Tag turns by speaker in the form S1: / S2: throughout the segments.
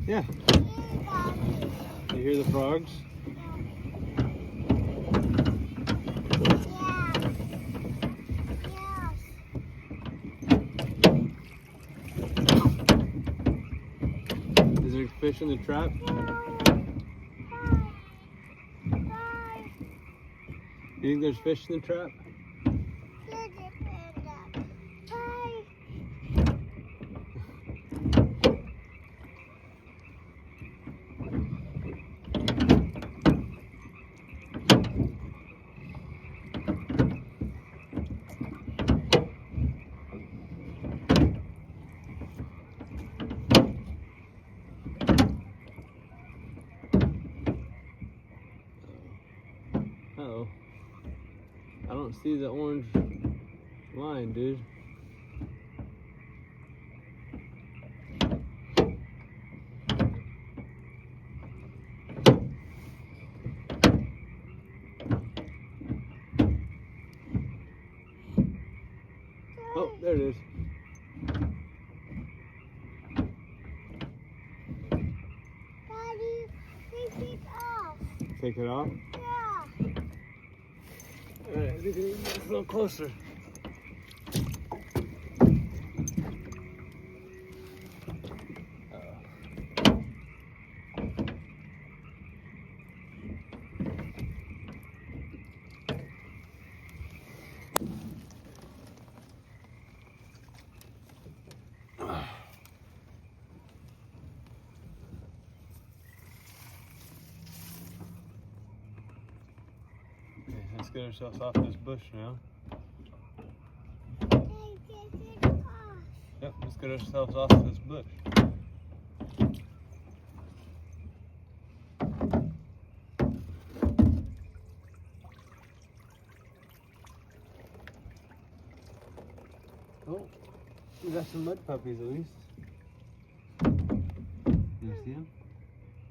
S1: Yeah. You hear the frogs? Is there fish in the trap? You think there's fish in the trap? Uh-oh. I don't see the orange line, dude. Oh, there it is.
S2: Daddy, take it off.
S1: Take it off?
S2: Yeah.
S1: Alright, I think I need to get a little closer. Okay, let's get ourselves off this bush now.
S2: Take it off.
S1: Yep, let's get ourselves off this bush. Oh, we got some mud puppies at least. You see them?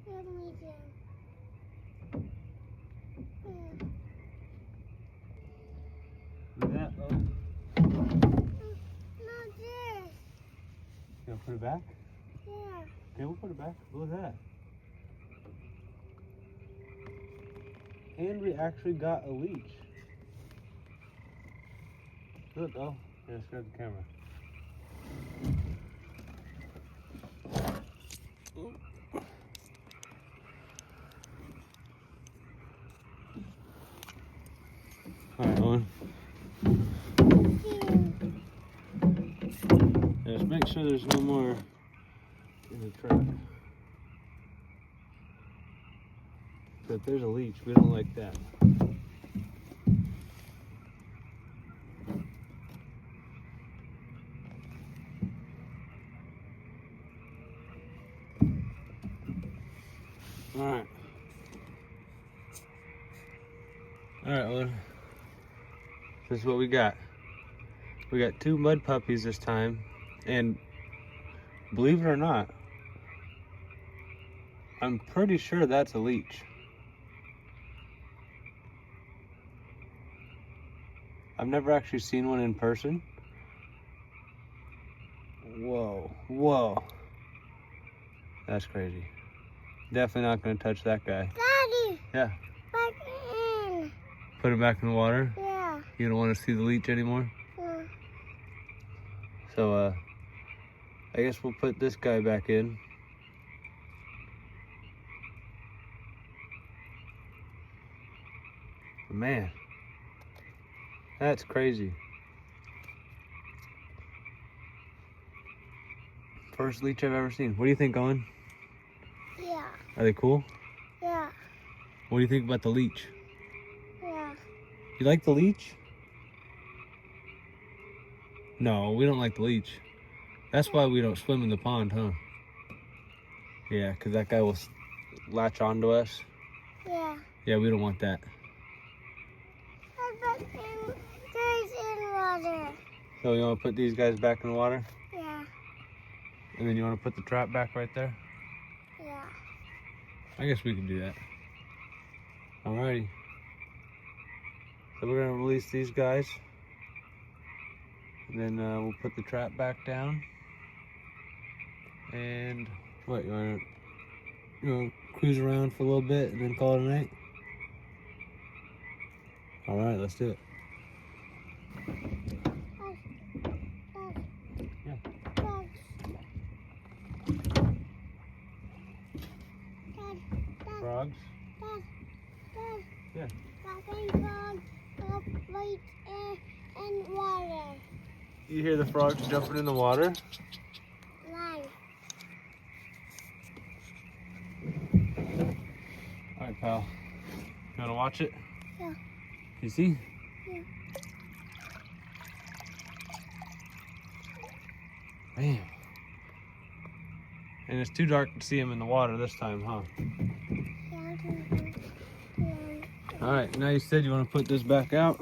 S2: Let me do.
S1: Look at that. Oh,
S2: Not this.
S1: you gonna put it back?
S2: Yeah.
S1: Okay, we'll put it back. Look at that. And we actually got a leech. Look, oh, yeah, let's grab the camera. Alright, Owen. Yeah, let's make sure there's no more in the trap. But there's a leech. We don't like that. Alright. Alright, Owen. This is what we got. We got 2 mud puppies this time. And believe it or not, I'm pretty sure that's a leech. I've never actually seen one in person. Whoa, whoa. That's crazy. Definitely not gonna touch that guy.
S2: Daddy.
S1: Yeah.
S2: Back in.
S1: Put him back in the water?
S2: Yeah.
S1: You don't want to see the leech anymore?
S2: Yeah.
S1: So, I guess we'll put this guy back in. Man, that's crazy. First leech I've ever seen. What do you think, Owen?
S2: Yeah.
S1: Are they cool?
S2: Yeah.
S1: What do you think about the leech?
S2: Yeah.
S1: You like the leech? No, we don't like the leech. That's why we don't swim in the pond, huh? Yeah, because that guy will latch onto us.
S2: Yeah.
S1: Yeah, we don't want that.
S2: But there's in water.
S1: So you want to put these guys back in the water?
S2: Yeah.
S1: And then you want to put the trap back right there?
S2: Yeah.
S1: I guess we can do that. Alrighty. So we're going to release these guys. And then we'll put the trap back down. And what, you want to cruise around for a little bit and then call it a night? All right, let's do it. Yeah. Frogs? Yeah.
S2: Right in water.
S1: You hear the frogs jumping in the water?
S2: Right.
S1: All right, pal. You want to watch it?
S2: Yeah.
S1: You see?
S2: Yeah.
S1: Man. And it's too dark to see him in the water this time, huh? All right, now you said you want to put this back out,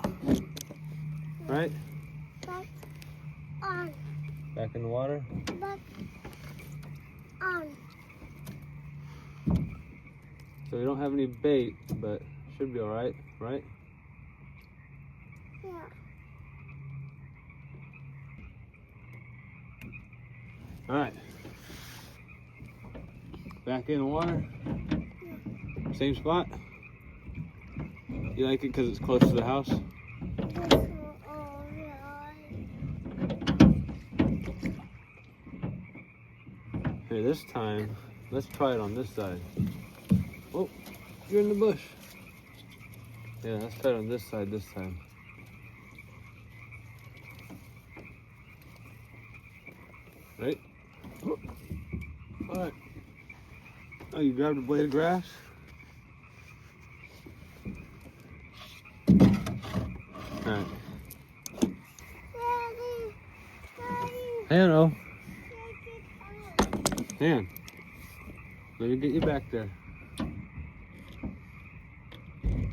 S1: right?
S2: Back on.
S1: Back in the water?
S2: Back on.
S1: So we don't have any bait, but should be all right, right?
S2: Yeah.
S1: All right. Back in the water.
S2: Yeah.
S1: Same spot? You like it because it's close to the house? Here, this time, let's try it on this side. Oh, you're in the bush. Yeah, let's try it on this side this time. Right? Oh. All right. Oh, you grabbed a blade of grass? All right. Hanno. Han. Let me get you back there.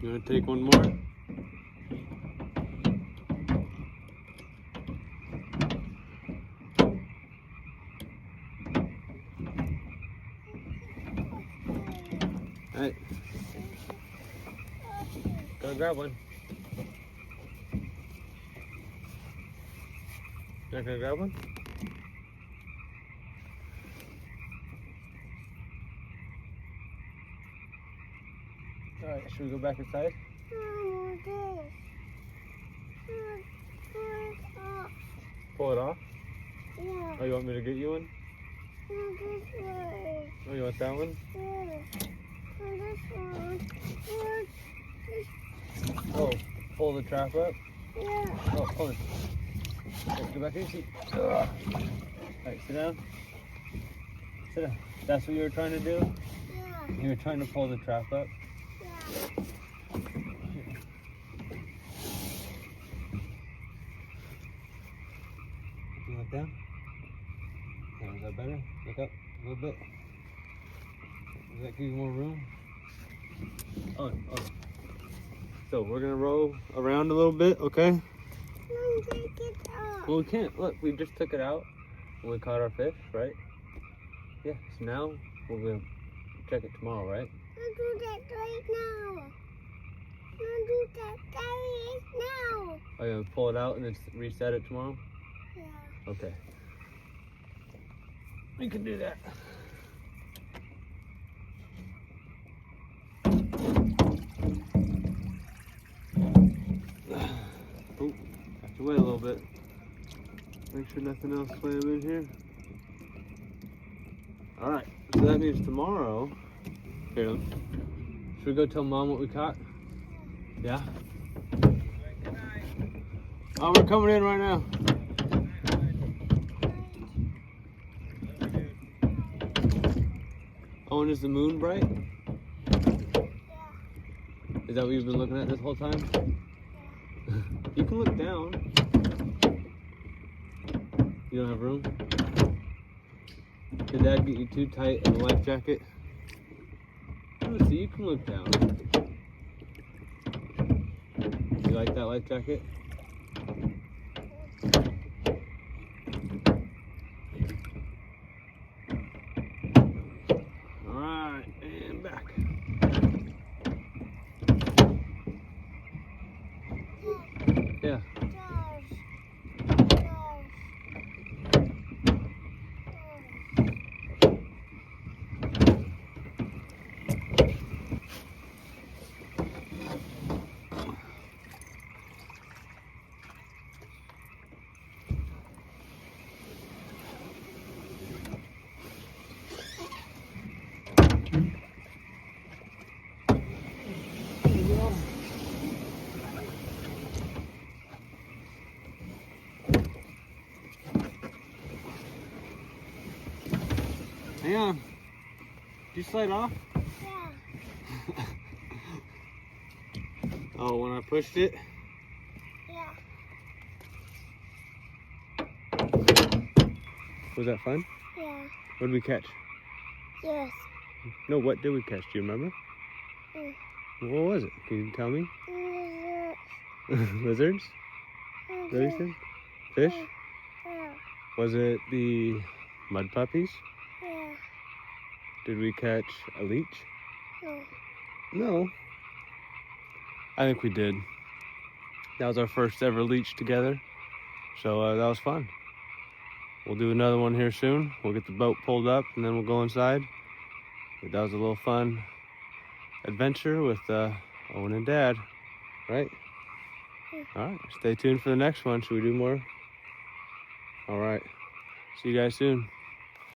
S1: You want to take one more? All right. Go grab one. Not gonna grab one? All right, should we go back inside? Pull it off?
S2: Yeah.
S1: Oh, you want me to get you one? Oh, you want that one? Oh, pull the trap up?
S2: Yeah.
S1: Oh, hold on. Right, go back in your seat. All right, sit down. Sit down. That's what you were trying to do?
S2: Yeah.
S1: You were trying to pull the trap up?
S2: Yeah.
S1: You look down? Yeah, is that better? Look up a little bit. Does that give you more room? Oh. So we're gonna roll around a little bit, okay?
S2: No, take it off.
S1: Well, we can't. Look, we just took it out when we caught our fish, right? Yeah, so now we're gonna check it tomorrow, right?
S2: Don't do that right now. Don't do that right now.
S1: Oh, you gonna pull it out and then reset it tomorrow?
S2: Yeah.
S1: Okay. We can do that. Oh, have to wait a little bit. Make sure nothing else swam in here. All right, so that means tomorrow. Here, should we go tell Mom what we caught? Yeah? Oh, we're coming in right now. Owen, is the moon bright? Is that what you've been looking at this whole time? You can look down. You don't have room? Did Dad get you too tight in the life jacket? Let's see, you can look down. You like that life jacket? Alright, and back. Yeah. Hang on. Did you slide off?
S2: Yeah.
S1: Oh, when I pushed it?
S2: Yeah.
S1: Was that fun?
S2: Yeah.
S1: What did we catch?
S2: Yes.
S1: No, what did we catch? Do you remember? What was it? Can you tell me? Lizards? Is that what you said? Fish?
S2: Yeah.
S1: Was it the mud puppies?
S2: Yeah.
S1: Did we catch a leech?
S2: No.
S1: No. I think we did. That was our first ever leech together. So that was fun. We'll do another one here soon. We'll get the boat pulled up and then we'll go inside. But that was a little fun adventure with Owen and Dad, right? All right, stay tuned for the next one. Should we do more? All right, see you guys soon.